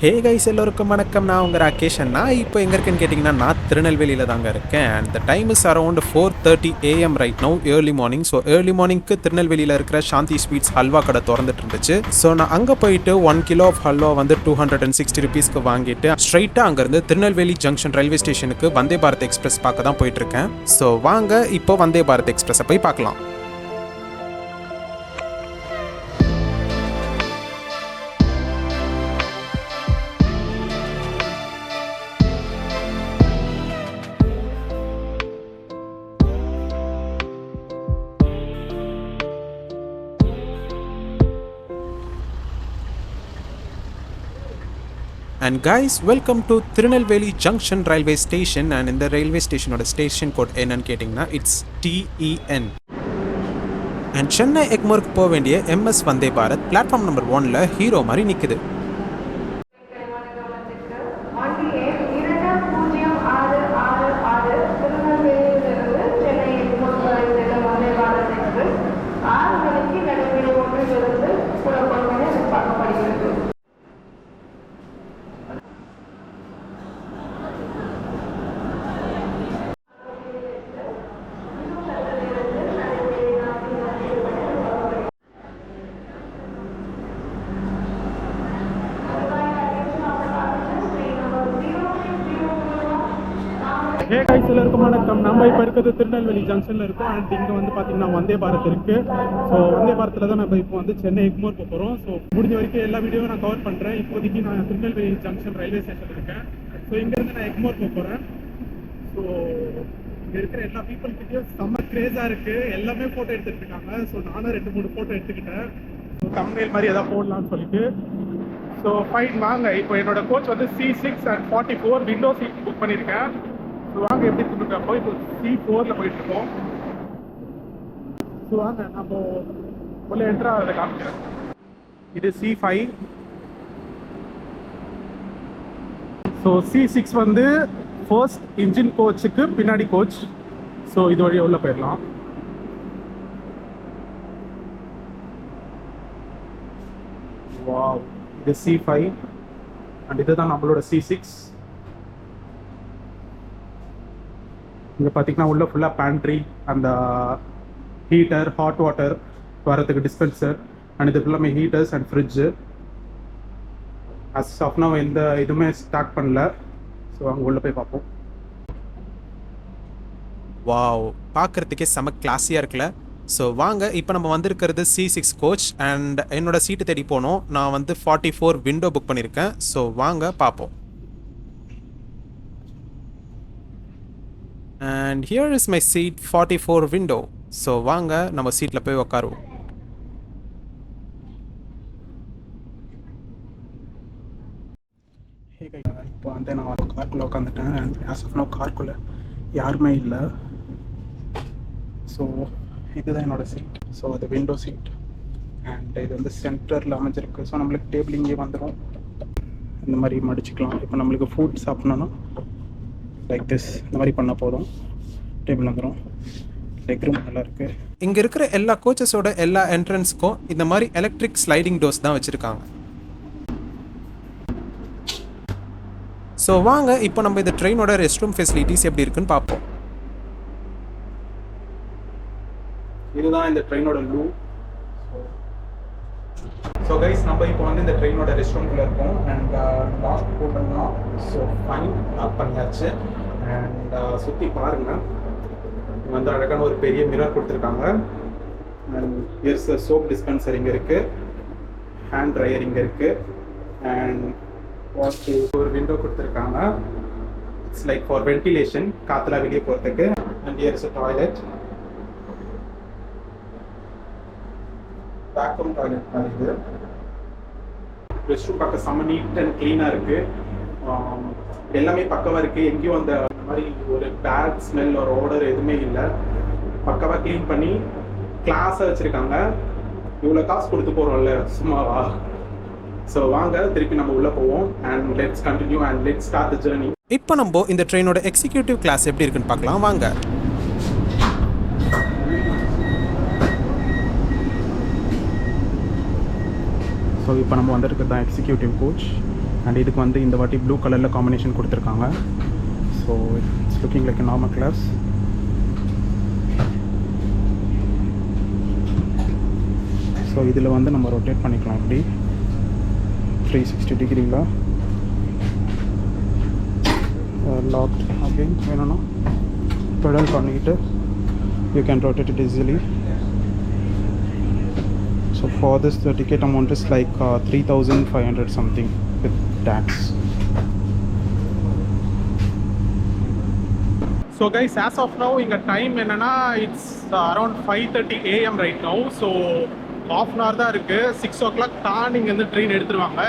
Hey guys, எல்லோருக்கும் வணக்கம். நான் உங்கள் ராகேஷ். நான் இப்போ எங்கே இருக்கேன்னு கேட்டிங்கன்னா, நான் திருநெல்வேலியில் தாங்க இருக்கேன். And the time is around 4:30 AM right no, early morning. So early மார்னிங்க்கு திருநெல்வேலியில் இருக்கிற சாந்தி ஸ்வீட்ஸ் ஹல்வா கடை திறந்துட்டு இருந்துச்சு. ஸோ நான் அங்கே போயிட்டு 1 கிலோ ஆஃப் ஹல்வா வந்து 260 rupeesக்கு வாங்கிட்டு ஸ்ட்ரைட்டாக அங்கேருந்து திருநெல்வேலி ஜங்ஷன் ரயில்வே ஸ்டேஷனுக்கு வந்தே பாரத் எக்ஸ்பிரஸ் பார்க்க தான் போயிட்டுருக்கேன். ஸோ வாங்க இப்போ வந்தே பாரத் எக்ஸ்பிரஸை போய் பார்க்கலாம். And guys, welcome to Tirunelveli Junction Railway Station. And in the railway station oda station code என்னன்னு கேட்டிங்கன்னா it's TEN. And Chennai Egmore க்கு போக வேண்டிய MS Vande Bharat platform number 1ல ஹீரோ மாதிரி நிக்குது. ஹே கைஸ், எல்லாருக்கும் வணக்கம். நம்ம இப்போ இருக்கிறது திருநெல்வேலி ஜங்ஷனில் இருக்கோம். அண்ட் இங்கே வந்து பார்த்தீங்கன்னா வந்தே பாரத் இருக்குது. ஸோ வந்தே பாரத்தில் தான் நம்ம இப்போ வந்து சென்னை எக்மோர் போக போகிறோம். ஸோ முடிஞ்ச வரைக்கும் எல்லா வீடியோவும் நான் கவர் பண்ணுறேன். இப்போதைக்கு நான் திருநெல்வேலி ஜங்ஷன் ரயில்வே ஸ்டேஷன் இருக்கேன். ஸோ இங்கேருந்து நான் எக்மோர் போக போகிறேன். ஸோ இங்கே இருக்கிற எல்லா பீப்புள்கிட்டையும் செம்ம க்ரேஸாக இருக்குது. எல்லாமே ஃபோட்டோ எடுத்துகிட்டு இருக்காங்க. ஸோ நானும் 2-3 ஃபோட்டோ எடுத்துக்கிட்டேன். ஸோ தம்ப்நெயில் மாதிரி எதாவது போடலான்னு சொல்லிட்டு. ஸோ ஃபைன், வாங்க. இப்போ என்னோட கோச் வந்து C6 and 44 window seat book பண்ணியிருக்கேன். வாங்க எப்படி இருக்கப்போ இப்போ C4ல போயிட்டு இருக்கோம். ஸோ வாங்க நம்ம உள்ள என்ட்ரா அதை காமிக்கிறேன். இது C5. ஸோ C6 வந்து ஃபர்ஸ்ட் இன்ஜின் கோச்சுக்கு பின்னாடி கோச். ஸோ இது வழியாக உள்ள போயிடலாம். வாவ், இது C5 அண்ட் இதுதான் நம்மளோட C6. இங்கே பார்த்தீங்கன்னா உள்ள ஃபுல்லாக பேண்ட்ரி, அந்த ஹீட்டர், ஹாட் வாட்டர் வரதுக்கு டிஸ்பென்சர், அண்ட் இது ஃபுல்லாமே heaters and fridge. As of now எந்த இதுவுமே ஸ்டார்ட் பண்ணல. ஸோ அங்கே உள்ளே போய் பார்ப்போம். வாவ், பார்க்குறதுக்கே செம கிளாஸியாக இருக்குல்ல. ஸோ வாங்க, இப்போ நம்ம வந்திருக்கிறது C6 கோச். அண்ட் என்னோட சீட்டு தேடி போனோம். நான் வந்து 44 விண்டோ புக் பண்ணியிருக்கேன். ஸோ வாங்க பார்ப்போம். And here is my seat 44 window. So வாங்க நம்ம சீட்ல போய் உட்காருவோம். இப்போ வந்து நான் காருக்குள்ளே உட்காந்துட்டேன். அண்ட் ஆஸ் ஆஃப் நோ காருக்குள்ளே யாருமே இல்லை. ஸோ இதுதான் என்னோடய சீட். ஸோ அது விண்டோ சீட். அண்ட் இது வந்து சென்டரில் அமைஞ்சிருக்கு. ஸோ நம்மளுக்கு டேபிள் இங்கே வந்துடும். இந்த மாதிரி மடிச்சுக்கலாம். இப்போ நம்மளுக்கு ஃபுட் சாப்பிட்ணுன்னா லைக் திஸ், இந்த மாதிரி பண்ணால் போதும், டேபிள் வந்துடும். லெக் ரூம் நல்லா இருக்கு. இங்கே இருக்கிற எல்லா கோச்சஸோட எல்லா என்ட்ரன்ஸ்க்கும் இந்த மாதிரி எலக்ட்ரிக் ஸ்லைடிங் டோர்ஸ் தான் வச்சுருக்காங்க. ஸோ வாங்க இப்போ நம்ம இந்த ட்ரெயினோட ரெஸ்ட் ரூம் ஃபெசிலிட்டிஸ் எப்படி இருக்குன்னு பார்ப்போம். இதுதான் இந்த ட்ரெயினோட லூ. ஸோ கைஸ், நம்ம இப்போ வந்து இந்த ட்ரெயினோட ரெஸ்ட் ரூம்குள்ளே இருக்கோம். அண்ட் லாக் போட்டோம்னா ஸோ ஃபைன் லாக் பண்ணியாச்சு. அண்ட் சுற்றி பாருங்கள், வந்து அழகான ஒரு பெரிய மிரர் கொடுத்துருக்காங்க. அண்ட் ஹியர்ஸ் சோப் டிஸ்பென்சர் இங்கே இருக்குது, ஹேண்ட் ட்ரையர் இங்கே இருக்குது, அண்ட் ஒரு விண்டோ கொடுத்துருக்காங்க. இட்ஸ் லைக் ஃபார் வென்டிலேஷன், காற்றுலாம் வெளியே போகிறதுக்கு. And here's toilet, vacuum toilet மாதிரி இது. ரெஸ்ட் ரூம் பார்க்க செம்ம நீட் அண்ட் க்ளீனாக இருக்குது. எல்லாமே பக்கவாக இருக்குது. எங்கேயும் அந்த மாதிரி ஒரு பேட் ஸ்மெல் ஒரு ஓடர் எதுவுமே இல்லை. பக்கவாக க்ளீன் பண்ணி கிளாஸாக வச்சுருக்காங்க. இவ்வளோ காசு கொடுத்து போகிறோம்ல, சும்மாவா? ஸோ வாங்க திருப்பி நம்ம உள்ளே போவோம். And let's continue and let's start the journey. இப்போ நம்ம இந்த ட்ரெயினோட எக்ஸிக்யூட்டிவ் கிளாஸ் எப்படி இருக்குன்னு பார்க்கலாம் வாங்க. ஸோ இப்போ நம்ம வந்திருக்கிறது தான் எக்ஸிக்யூட்டிவ் கோச். அண்ட் இதுக்கு வந்து இந்த வாட்டி ப்ளூ கலரில் காம்பினேஷன் கொடுத்துருக்காங்க. So it's looking like normal class. So இதில் வந்து நம்ம ரொட்டேட் பண்ணிக்கலாம் இப்படி 360 டிகிரியில். லாக்ட் அகெயின் வேணும்னா பெடல் பண்ணிக்கிட்டு you can rotate it easily. So for this the ticket amount is like 3,500 something with tax. So guys, as of now இங்கே time என்னென்னா it's around 5:30 AM right now. So ½ an hour தான் இருக்குது. 6 o'clock தான் இங்கேருந்து train எடுத்துருவாங்க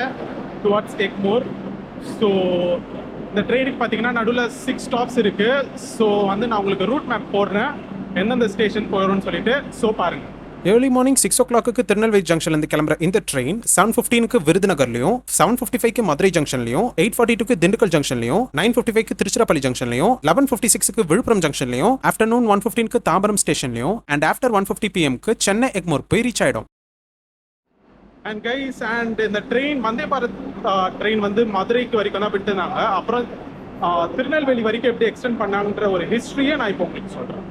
towards Egmore. So இந்த ட்ரெயினுக்கு பார்த்தீங்கன்னா நடுவில் 6 stops இருக்குது. ஸோ வந்து நான் உங்களுக்கு ரூட் மேப் போடுறேன் எந்தெந்த ஸ்டேஷன் போகிறோன்னு சொல்லிட்டு. ஸோ பாருங்கள். ஏர்லி மார்னிங் 6 o'clock திருநெல்வேலி ஜங்ஷன்லேருந்து கிளம்புற இந்த ட்ரெயின் 7:15 விருதுநகர்லையும், 7:55 மதுரை ஜங்ஷன்லையும், 8:42 திண்டுக்கல் ஜங்ஷன்லையும், 9:55 திருச்சிராப்பள்ளி ஜங்ஷன்லையும், 11:56 விழுப்புரம் ஜங்ஷன்லையும், ஆஃப்டர்நூன் 1:15 தாம்பரம் ஸ்டேஷன்லையும் and after 1:50 PM Chennai Egmore போய் ரீச் ஆயிடும். அண்ட் கைஸ், அண்ட் இந்த ட்ரெயின் வந்தே பாரத் ட்ரெயின் வந்து மதுரைக்கு வரைக்கும் தான் விட்டுருந்தாங்க. அப்புறம் திருநெல்வேலி வரைக்கும் எப்படி எக்ஸ்டெண்ட் பண்ணாங்கன்ற ஒரு ஹிஸ்ட்ரியை நான் இப்போ உங்களுக்கு சொல்கிறேன்.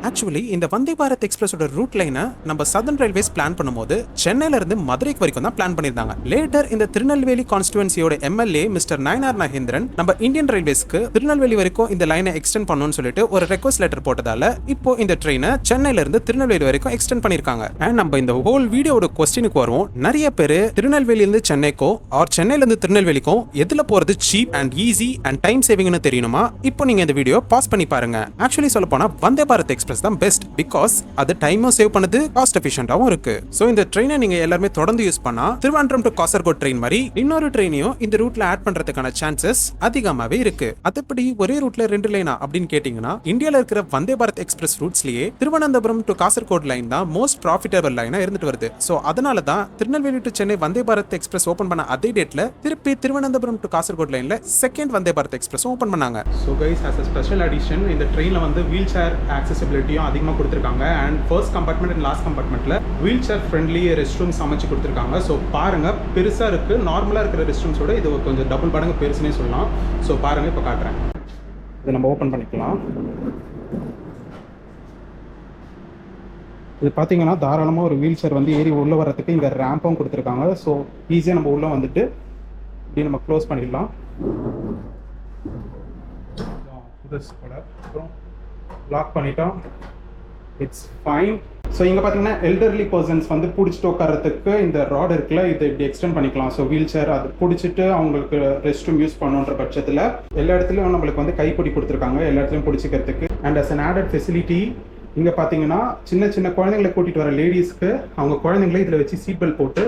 ஆக்சுவலி இந்த வந்தே பாரத் எக்ஸ்பிரஸோட ரூட் லைனை நம்ம சதர்ன் ரயில்வேஸ் பிளான் பண்ணும்போது சென்னையில இருந்து மதுரைக்கு வரைக்கும் தான் பிளான் பண்ணியிருந்தாங்க. லேட்டர் இந்த திருநெல்வேலி கான்ஸ்டிடுவன்சியோட MLA மிஸ்டர் நயனார் நாகேந்திரன் நம்ம இந்தியன் ரயில்வேஸ்க்கு திருநெல்வேலி வரைக்கும் இந்த லைனை எக்ஸ்டெண்ட் பண்ணணும்னு சொல்லிட்டு ஒரு ரெக்வஸ்ட் லெட்டர் போட்டதால இப்போ இந்த ட்ரெயினை சென்னையில இருந்து திருநெல்வேலி வரைக்கும் எக்ஸ்டெண்ட் பண்ணிருக்காங்க. அண்ட் நம்ம இந்த ஹோல் வீடியோட கொஸ்டினுக்கு வருவோம். நிறைய பேர் திருநெல்வேலியில இருந்து சென்னைக்கோ ஆர் சென்னையில இருந்து திருநெல்வேலிக்கும் எதுல போறது cheap and easy and time சேவிங்னு தெரியணுமா? இப்போ நீங்க இந்த வீடியோ பாஸ் பண்ணி பாருங்க. ஆக்சுவலி சொல்ல போனா வந்தே பாரத் எக்ஸ்பிரஸ் தான் பெஸ்ட். பிகாஸ் அது டைமும் சேவ் பண்ணுது, காஸ்ட் எஃபிஷியன்ட்டாவும் இருக்கு. சோ இந்த ட்ரெயினை நீங்க எல்லாரும் தொடர்ந்து யூஸ் பண்ணா திருவனந்தபுரம் டு காசர்கோட் ட்ரெயின் மாதிரி இன்னொரு ட்ரெயினையும் இந்த ரூட்ல ஆட் பண்றதுக்கான சான்சஸ் அதிகமாவே இருக்கு. அதுபடி ஒரே ரூட்ல 2 லைனா அப்படின்னு கேட்டீங்கன்னா இந்தியால இருக்கிற வந்தே பாரத் எக்ஸ்பிரஸ் ரூட்ஸ்லயே திருவனந்தபுரம் டு காசர்கோட் லைன் தான் மோஸ்ட் ப்ராஃபிட்டபிள் லைனா இருந்துட்டு வருது. சோ அதனால தான் Tirunelveli to Chennai Vande Bharat express open பண்ண அதே டேட்ல திருப்பி திருவனந்தபுரம் டு காசர்கோட் லைன்ல second Vande Bharat express open பண்ணாங்க. So guys, as a special addition இந்த ட்ரெயின்ல வந்து வீல் சேர் ஆக்சசிபிலிட்டி அதிகமாக கொடுத்துருக்காங்க. And first compartment and last கம்பார்ட்மெண்ட்ல wheel chair friendly rest rooms அமைச்சு கொடுத்துருக்காங்க. ஸோ பாருங்க, பெருசாக இருக்கு. நார்மலாக இருக்கிற ரெஸ்ட் ரூம்ஸோட இது கொஞ்சம் டபுள் மடங்கு பெருசுனே சொல்லலாம். ஸோ பாருங்க, இப்போ காட்டுறேன். இதை நம்ம ஓப்பன் பண்ணிக்கலாம். இது பார்த்தீங்கன்னா தாராளமாக ஒரு வீல் சேர் வந்து ஏறி உள்ள வரதுக்கு இங்கே ரேம்பும் கொடுத்துருக்காங்க. ஸோ ஈஸியாக நம்ம உள்ள வந்துட்டு இப்படி நம்ம க்ளோஸ் பண்ணிடலாம். அப்புறம் லாக் பண்ணிட்டோம். It's fine. ஸோ இங்கே பார்த்தீங்கன்னா எல்டர்லி பர்சன்ஸ் வந்து பிடிச்சிட்டு உட்காரத்துக்கு இந்த ராட் இருக்குல்ல, இதை இப்படி எக்ஸ்டெண்ட் பண்ணிக்கலாம். ஸோ வீல் சேர் அது பிடிச்சிட்டு அவங்களுக்கு ரெஸ்ட் ரூம் யூஸ் பண்ணுன்ற பட்சத்தில் எல்லா இடத்துலையும் நம்மளுக்கு வந்து கைப்பிடி கொடுத்துருக்காங்க, எல்லா இடத்துலையும் பிடிச்சிக்கிறதுக்கு. And as an added facility இங்கே பார்த்தீங்கன்னா சின்ன சின்ன குழந்தைங்களை கூட்டிகிட்டு வர லேடிஸ்க்கு அவங்க குழந்தைங்களே இதில் வச்சு சீட் பெல்ட் போட்டு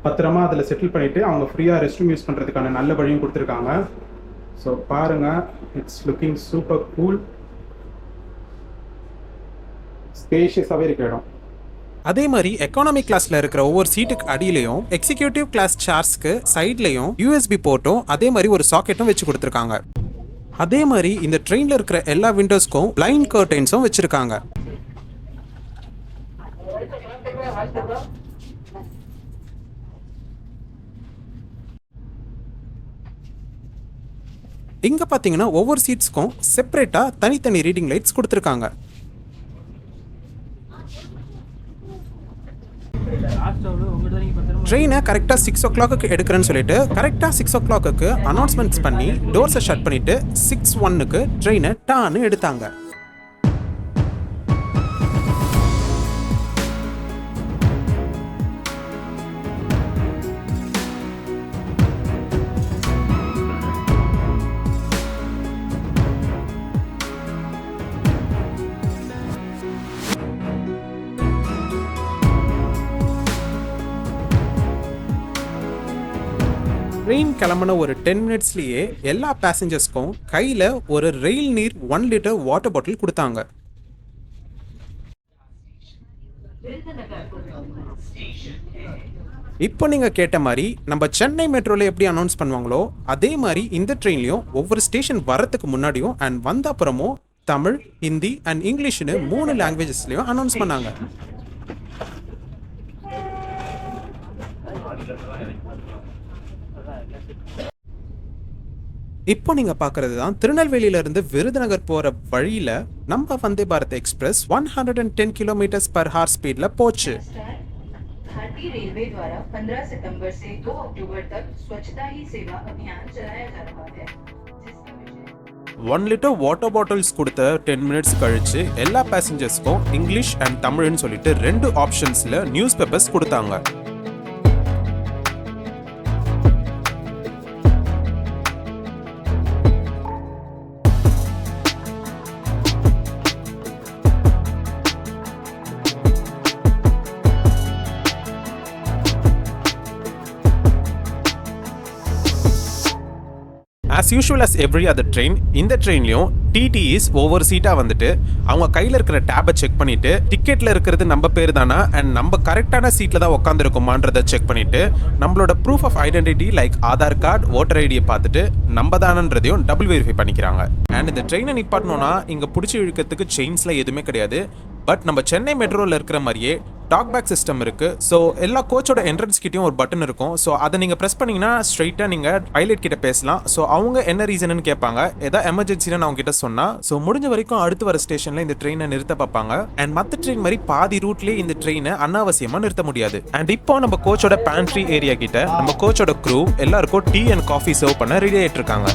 பத்திரமா அதில் செட்டில் பண்ணிவிட்டு அவங்க ஃப்ரீயாக ரெஸ்ட் ரூம் யூஸ் பண்ணுறதுக்கான நல்ல வழியும் கொடுத்துருக்காங்க. ஸோ பாருங்கள், இட்ஸ் லுக்கிங் சூப்பர் கூல். ஸ்பேஷியஸாகவே இருக்க இடம். அதே மாதிரி எக்கானமி கிளாஸ்ல இருக்கிற ஒவ்வொரு சீட்டுக்கு அடியிலையும் எக்ஸிக்யூட்டிவ் கிளாஸ் சேர்ஸ்க்கு சைட்லையும் USB போர்ட்டும் அதே மாதிரி ஒரு சாக்கெட்டும் வச்சு கொடுத்துருக்காங்க. அதே மாதிரி இந்த ட்ரெயின்ல இருக்கிற எல்லா விண்டோஸ்க்கும் பிளைண்ட் கர்டைன்ஸும் வச்சிருக்காங்க. இங்க பாத்தீங்கன்னா ஒவ்வொரு சீட்ஸ்க்கும் செப்பரேட்டா தனித்தனி ரீடிங் லைட்ஸ் கொடுத்துருக்காங்க. ட்ரெயினை கரெக்டாக 6 o'clock எடுக்கிறேன்னு சொல்லிட்டு கரெக்டாக 6 o'clock அனௌன்ஸ்மெண்ட்ஸ் பண்ணி டோர்ஸை ஷட் பண்ணிட்டு 6:01 ட்ரெயினை டான்னு எடுத்தாங்க. ட்ரெயின் கிளம்பின ஒரு 10 minutesலயே எல்லா பேசஞ்சர்ஸ்க்கும் கையில் ஒரு ரெயில் நீர் 1 liter வாட்டர் பாட்டில் கொடுத்தாங்க. இப்போ நீங்கள் கேட்ட மாதிரி நம்ம சென்னை மெட்ரோவில் எப்படி அனௌன்ஸ் பண்ணுவாங்களோ அதே மாதிரி இந்த ட்ரெயின்லையும் ஒவ்வொரு ஸ்டேஷன் வரத்துக்கு முன்னாடியும் அண்ட் வந்த அப்புறமும் தமிழ், ஹிந்தி அண்ட் இங்கிலீஷ்னு 3 லாங்குவேஜஸ்லையும் அனௌன்ஸ் பண்ணாங்க. இப்போ நீங்க பாக்குறது தான் திருநெல்வேலியில இருந்து விருதுநகர் போற வழியில நம்ம வந்தே பாரத் எக்ஸ்பிரஸ் 110 km/h ஸ்பீட்ல போச்சு. भारतीय रेलवे द्वारा 15 सितंबर से 2 अक्टूबर तक स्वच्छता ही सेवा अभियान चलाया जा रहा है. 1 லிட்டர் வாட்டர் பாட்டில்ஸ் கொடுத்த 10 மினிட்ஸ் கழிச்சு எல்லா பேசஞ்சர்ஸ்க்கும் இங்கிலீஷ் அண்ட் தமிழ்னு சொல்லிட்டு 2 ஆப்ஷன்ஸ்ல நியூஸ் பேப்பர்ஸ் கொடுத்தாங்க. As usual as every other train, இந்த ட்ரெயின்லயும் TTEs ஒவ்வொரு சீட்டா வந்துட்டு அவங்க கையில இருக்கிற டேபை செக் பண்ணிட்டு டிக்கெட்ல இருக்கிறது நம்ம பேர் தானா அண்ட் நம்ம கரெக்டான சீட்ல தான் உட்காந்துருக்கோமான்றதை செக் பண்ணிட்டு நம்மளோட proof of identity like Aadhaar card voter ஐடியை பார்த்துட்டு நம்ம தானன்றதையும் டபுள் வெரிஃபை பண்ணிக்கிறாங்க. அண்ட் இந்த ட்ரெயினை நிப்பாட்டணும்னா இங்க பிடிச்சி இழுக்கிறதுக்கு செயின்ஸ்ல எதுவுமே கிடையாது. பட் நம்ம சென்னை மெட்ரோல இருக்கிற மாதிரியே டாக் பேக் சிஸ்டம் இருக்கு. ஸோ எல்லா கோச்சோட என்ட்ரன்ஸ் கிட்டயும் ஒரு பட்டன் இருக்கும். ஸோ அதை நீங்க பிரஸ் பண்ணீங்கன்னா ஸ்ட்ரைட்டா நீங்க பைலட் கிட்ட பேசலாம். ஸோ அவங்க என்ன ரீசன் கேட்பாங்க, ஏதாவது எமர்ஜென்சின்னு அவங்க கிட்ட சொன்னா ஸோ முடிஞ்ச வரைக்கும் அடுத்து வர ஸ்டேஷன்ல இந்த ட்ரெயினை நிறுத்த பார்ப்பாங்க. அண்ட் மற்ற ட்ரெயின் மாதிரி பாதி ரூட்லயே இந்த ட்ரெயினை அனாவசியமா நிறுத்த முடியாது. அண்ட் இப்போ நம்ம கோச்சோட பேண்ட்ரி ஏரியா கிட்ட நம்ம கோச்சோட க்ரூ எல்லாருக்கும் டீ அண்ட் காஃபி சர்வ் பண்ண ரெடி ஆயிட்டு இருக்காங்க.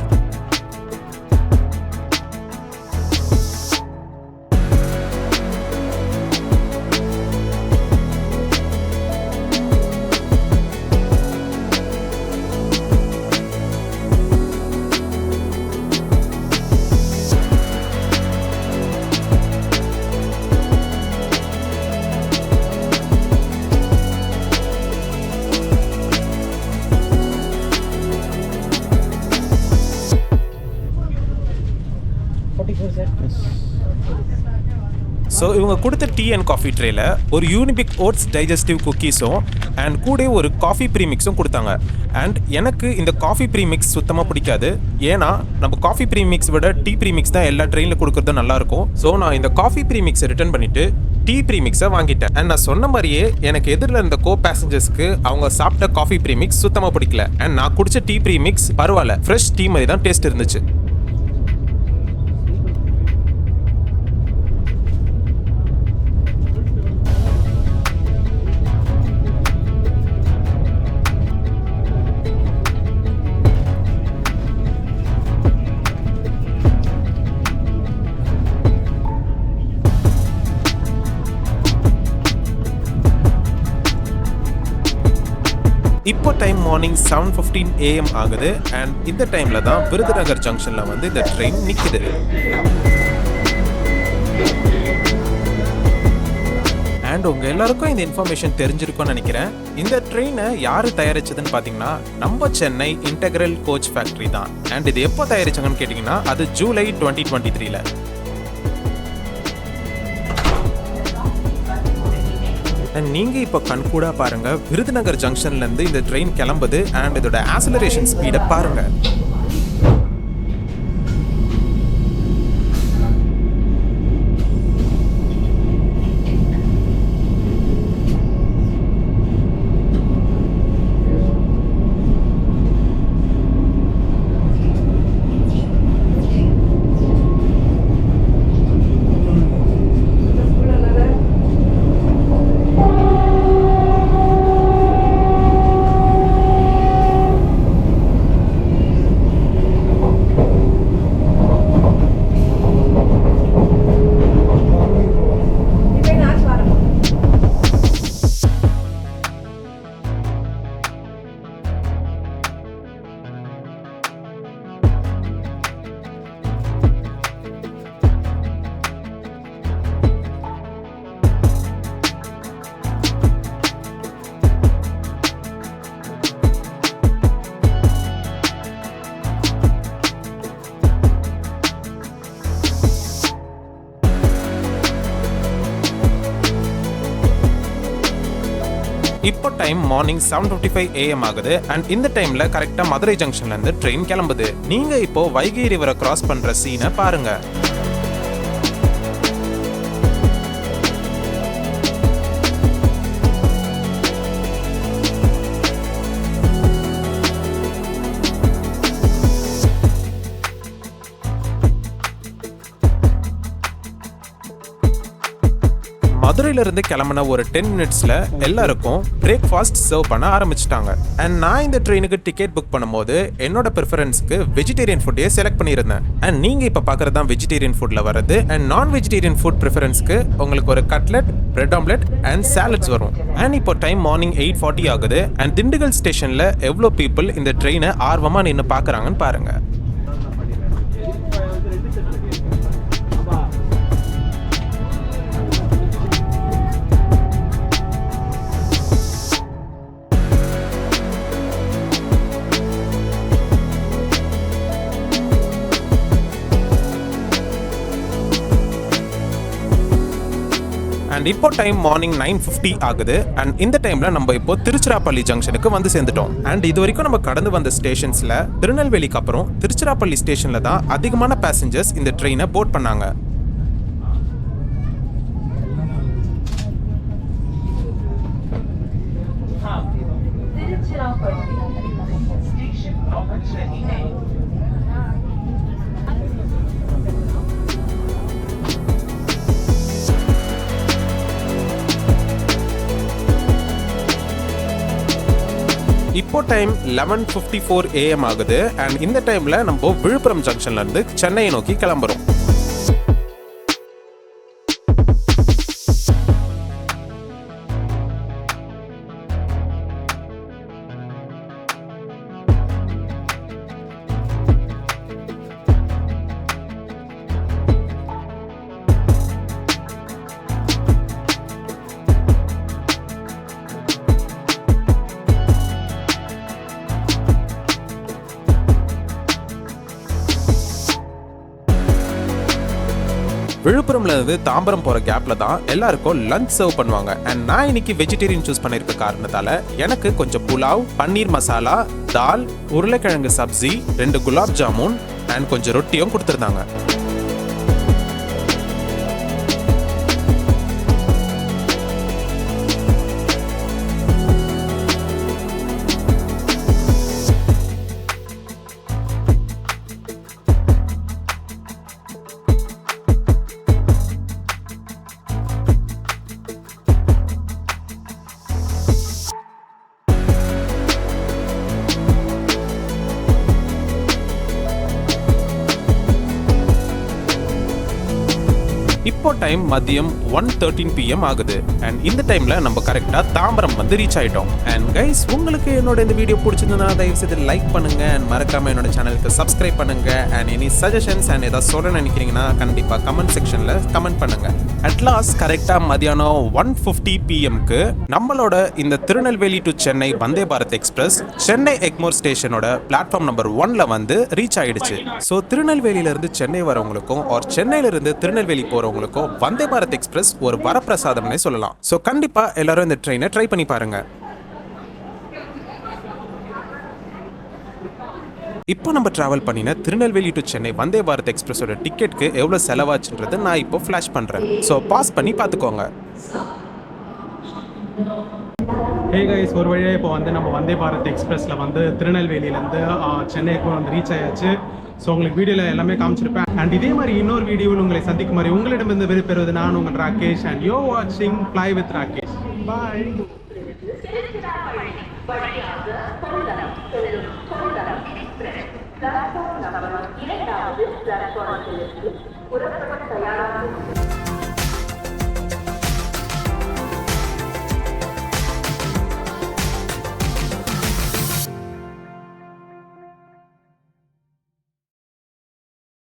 ஸோ இவங்க கொடுத்த டீ அண்ட் காஃபி ட்ரேல ஒரு யூனிபிக் ஓட்ஸ் டைஜஸ்டிவ் குக்கீஸும் அண்ட் கூட ஒரு காஃபி ப்ரீமிக்ஸும் கொடுத்தாங்க. அண்ட் எனக்கு இந்த காஃபி ப்ரீமிக்ஸ் சுத்தமாக பிடிக்காது. ஏன்னா நம்ம காஃபி ப்ரீமிக்ஸ் விட டீ ப்ரீமிக்ஸ் தான் எல்லா ட்ரெயினில் கொடுக்குறது நல்லாயிருக்கும். ஸோ நான் இந்த காஃபி ப்ரீமிக்ஸை ரிட்டர்ன் பண்ணிட்டு டீ ப்ரீமிக்ஸை வாங்கிட்டேன். அண்ட் நான் சொன்ன மாதிரியே எனக்கு எதிரில் இருந்த கோ பேசஞ்சர்ஸ்க்கு அவங்க சாப்பிட்ட காஃபி ப்ரீமிக்ஸ் சுத்தமாக பிடிக்கல. அண்ட் நான் குடிச்ச டீ ப்ரீமிக்ஸ் பரவாயில்ல, ஃப்ரெஷ் டீ மாதிரி தான் டேஸ்ட் இருந்துச்சு. இப்போ டைம் மார்னிங் 7:15 AM ஆகுது. அண்ட் இந்த டைம்ல தான் விருதுநகர் ஜங்ஷன்ல வந்து இந்த ட்ரெயின் நிக்குது. அண்ட் உங்க எல்லாருக்கும் இந்த இன்ஃபர்மேஷன் தெரிஞ்சிருக்கும்னு நினைக்கிறேன். இந்த ட்ரெயினை யாரு தயாரிச்சதுன்னு பாத்தீங்கன்னா நம்ம சென்னை இன்டெகிரல் கோச் ஃபேக்டரி தான். அண்ட் இது எப்போ தயாரிச்சாங்கன்னு கேட்டீங்கன்னா அது ஜூலை 2023ல. நீங்க இப்போ கண்கூடா பாருங்க விருதுநகர் ஜங்ஷன்ல இருந்து இந்த ட்ரெயின் கிளம்புது. அண்ட் இதோட ஆக்சலரேஷன் ஸ்பீடை பாருங்க. இப்போ டைம் மார்னிங் 7:55 AM ஆகுது. அண்ட் இந்த டைம்ல கரெக்டா மதுரை ஜங்ஷன்ல இருந்து ட்ரெயின் கிளம்புது. நீங்க இப்போ வைகை ரிவரை கிராஸ் பண்ற சீனை பாருங்க. மதுரையில இருந்து கிளம்பின ஒரு 10 மினிட்ஸ்ல எல்லாருக்கும் பிரேக்ஃபாஸ்ட் சர்வ் பண்ண ஆரம்பிச்சிட்டாங்க. அண்ட் நான் இந்த ட்ரெயினுக்கு டிக்கெட் புக் பண்ணும்போது என்னோட ப்ரிஃபரன்ஸ்க்கு வெஜிடேரியன் ஃபுட்டே செலக்ட் பண்ணியிருந்தேன். அண்ட் நீங்க இப்ப பாக்குறது தான் வெஜிடேரியன் ஃபுட்ல வருது. அண்ட் நான் வெஜிடேரியன் ஃபுட் ப்ரிஃபரன்ஸ்க்கு உங்களுக்கு ஒரு cutlet, bread omelette and salads வரும். அண்ட் இப்போ டைம் மார்னிங் 8:40 ஆகுது. அண்ட் திண்டுக்கல் ஸ்டேஷன்ல எவ்வளோ பீப்புள் இந்த ட்ரெயினை ஆர்வமா நின்று பாக்குறாங்கன்னு பாருங்க. அண்ட் இப்போ டைம் மார்னிங் 9:50 ஆகுது. அண்ட் இந்த டைம்ல நம்ம இப்போ திருச்சிராப்பள்ளி ஜங்ஷனுக்கு வந்து சேர்ந்துட்டோம். அண்ட் இது வரைக்கும் நம்ம கடந்து வந்த ஸ்டேஷன்ஸ்ல திருநெல்வேலிக்கு அப்புறம் திருச்சிராப்பள்ளி ஸ்டேஷன்ல தான் அதிகமான பேசஞ்சர்ஸ் இந்த ட்ரெயினை போர்ட் பண்ணாங்க. இப்போ டைம் 11:54 AM ஆகுது. அண்ட் இந்த டைம்ல நம்ம விழுப்புரம் ஜங்ஷன்ல இருந்து சென்னையை நோக்கி கிளம்புறோம். விழுப்புரம்ல இருந்து தாம்பரம் போற கேப்ல தான் எல்லாருக்கும் லஞ்ச் சர்வ் பண்ணுவாங்க. அண்ட் நான் இன்னைக்கு வெஜிடேரியன் சூஸ் பண்ணிருக்க காரணத்தால எனக்கு கொஞ்சம் புலாவ், பன்னீர் மசாலா, தால், உருளைக்கிழங்கு சப்ஜி, 2 குலாப் ஜாமுன் அண்ட் கொஞ்சம் ரொட்டியும் கொடுத்துருந்தாங்க. இப்போ டைம் மதியம் 1:13 PM ஆகுது. அண்ட் இந்த டைம்ல நம்ம கரெக்டா தாம்பரம் வந்து ரீச் ஆயிட்டோம். அண்ட் கைஸ், உங்களுக்கு என்னோட இந்த வீடியோ பிடிச்சிருந்தா தயவு செய்து லைக் பண்ணுங்க அண்ட் மறக்காம என்னோட சேனலுக்கு சப்ஸ்கிரைப் பண்ணுங்க. அண்ட் எனி சஜஷன்ஸ் அண்ட் ஏதாவது சொல்ல நினைக்கிறீங்கன்னா கண்டிப்பா கமெண்ட் செக்ஷன்ல கமெண்ட் பண்ணுங்க. அட் லாஸ்ட் கரெக்டா மதியானம் 1:50 PMக்கு நம்மளோட இந்த திருநெல்வேலி டு சென்னை வந்தே பாரத் எக்ஸ்பிரஸ் சென்னை எக்மோர் ஸ்டேஷனோட பிளாட்ஃபார்ம் நம்பர் 1ல வந்து ரீச் ஆயிடுச்சு. ஸோ திருநெல்வேலியில இருந்து சென்னை வரவங்களுக்கும் ஒரு சென்னையில இருந்து திருநெல்வேலி போறவங்களுக்கும் வந்தே பாரத் எக்ஸ்பிரஸ் ஒரு வரப்பிரசாதம்னே சொல்லலாம். ஸோ கண்டிப்பா எல்லாரும் இந்த ட்ரெயினை ட்ரை பண்ணி பாருங்க. இப்போ நம்ம டிராவல் பண்ணின திருநெல்வேலி டு சென்னை வந்தே பாரத் எக்ஸ்பிரஸோட டிக்கெட்க்கு எவ்வளோ செலவாச்சுன்றது நான் இப்போ ஃப்ளாஷ் பண்ணுறேன். ஸோ பாஸ் பண்ணி பார்த்துக்கோங்க. ஹே கைஸ், ஒரு வழியாக இப்போ வந்து நம்ம வந்தே பாரத் எக்ஸ்பிரஸில் வந்து திருநெல்வேலியிலேருந்து சென்னைக்கு வந்து ரீச் ஆயாச்சு. ஸோ உங்களுக்கு வீடியோவில் எல்லாமே காமிச்சிருப்பேன். அண்ட் இதே மாதிரி இன்னொரு வீடியோவில் உங்களை சந்திக்கும் மாதிரி உங்களிடமிருந்து விடைபெறுவது நான் உங்கள் ராகேஷ். அண்ட் யூ வாட்சிங் fly with Rakesh. Bye. Platform number 2 பிளாட்ஃபார்மிலிருந்து புறப்பட தயாராக